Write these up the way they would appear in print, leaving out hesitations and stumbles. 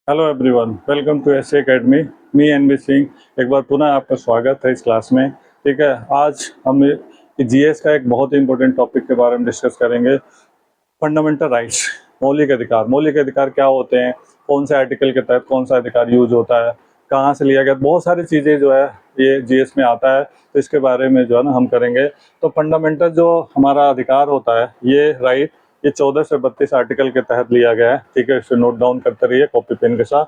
Hello everyone, welcome to S academy. Me N B Singh. एक बार पुनः आपका स्वागत है इस क्लास में। ठीक है, आज हम जीएस का एक बहुत ही इंपॉर्टेंट टॉपिक के बारे में डिस्कस करेंगे। फंडामेंटल राइट्स, मौलिक अधिकार। मौलिक अधिकार क्या होते हैं, कौन से आर्टिकल के तहत कौन सा अधिकार यूज होता है, कहाँ से लिया गया, बहुत सारी चीज़ें जो है ये जीएस में आता है। तो इसके बारे में जो है ना हम करेंगे। तो फंडामेंटल जो हमारा अधिकार होता है, ये राइट, ये 14 से 32 आर्टिकल के तहत लिया गया है। ठीक है, इसे नोट डाउन करते रहिए कॉपी पेन के साथ।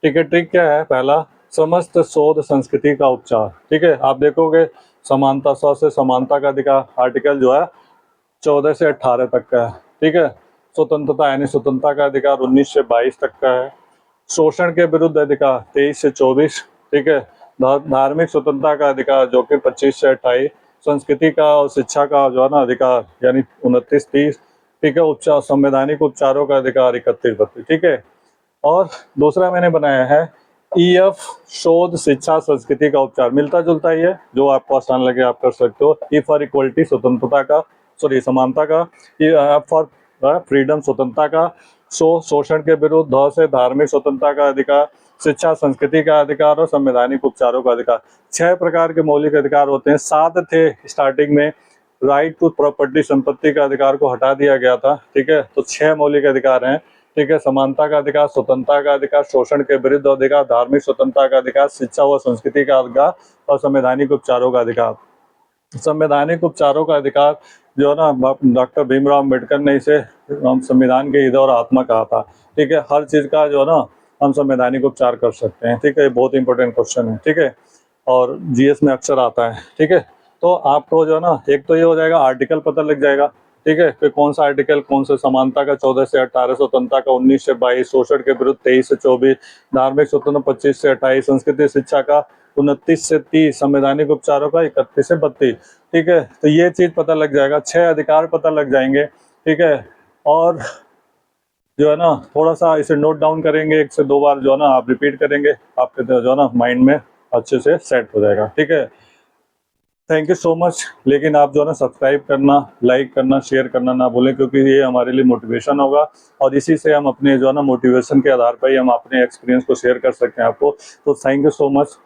ठीक है, ट्रिक क्या है, पहला, समस्त शोध संस्कृति का उपचार। ठीक है, आप देखोगे समानता, स्व से समानता का अधिकार आर्टिकल जो है 14 से 18 तक का है। ठीक है, स्वतंत्रता यानी स्वतंत्रता का अधिकार 19 से 22 तक का है। शोषण के विरुद्ध अधिकार 23 से 24। ठीक है, धार्मिक स्वतंत्रता का अधिकार जो कि 25 से 28। संस्कृति का और शिक्षा का जो है ना अधिकार यानी 29-30। ठीक है, उपचार, संवैधानिक उपचारों का अधिकार 31-32। ठीक है, और दूसरा मैंने बनाया है ईएफ, शोध, शिक्षा, संस्कृति का उपचार। मिलता जुलता ही है, जो आपको आसान लगे आप कर सकते हो। ई फॉर इक्वलिटी, स्वतंत्रता का, सॉरी समानता का। एफ फॉर फ्रीडम, स्वतंत्रता का। शोषण के विरुद्ध, ध से धार्मिक स्वतंत्रता का अधिकार, शिक्षा, संस्कृति का अधिकार और संवैधानिक उपचारों का अधिकार। 6 प्रकार के मौलिक अधिकार होते हैं। 7 थे स्टार्टिंग में। राइट टू प्रॉपर्टी, संपत्ति का अधिकार को हटा दिया गया था। ठीक है, तो 6 मौलिक अधिकार हैं। ठीक है, समानता का अधिकार, स्वतंत्रता का अधिकार, शोषण के विरुद्ध अधिकार, धार्मिक स्वतंत्रता का अधिकार, शिक्षा व संस्कृति का अधिकार और संवैधानिक उपचारों का अधिकार। संवैधानिक उपचारों का अधिकार जो है ना, डॉक्टर भीमराव अम्बेडकर ने इसे संविधान के हृदय और आत्मा कहा था। ठीक है, हर चीज का जो है ना हम संवैधानिक उपचार कर सकते हैं। ठीक है, बहुत इंपॉर्टेंट क्वेश्चन है। ठीक है, और जीएस में अक्सर आता है। ठीक है, तो आपको जो है ना, एक तो ये हो जाएगा, आर्टिकल पता लग जाएगा। ठीक है, फिर कौन सा आर्टिकल, कौन से, समानता का 14 से 18, स्वतंत्रता का 19 से 22, शोषण के विरुद्ध 23 से 24, धार्मिक स्वतंत्र 25 से 28, संस्कृति शिक्षा का 29 से 30, संवैधानिक उपचारों का 31 से 32। ठीक है, तो ये चीज पता लग जाएगा, 6 अधिकार पता लग जाएंगे। ठीक है, और जो है ना थोड़ा सा इसे नोट डाउन करेंगे, 1 से 2 बार जो है ना आप रिपीट करेंगे, आपके जो है ना माइंड में अच्छे से सेट हो जाएगा। ठीक है, थैंक यू सो मच। लेकिन आप जो है ना सब्सक्राइब करना, लाइक करना, शेयर करना ना भूलें, क्योंकि ये हमारे लिए मोटिवेशन होगा और इसी से हम अपने जो है ना मोटिवेशन के आधार पर ही हम अपने एक्सपीरियंस को शेयर कर सकते हैं आपको। तो थैंक यू सो मच।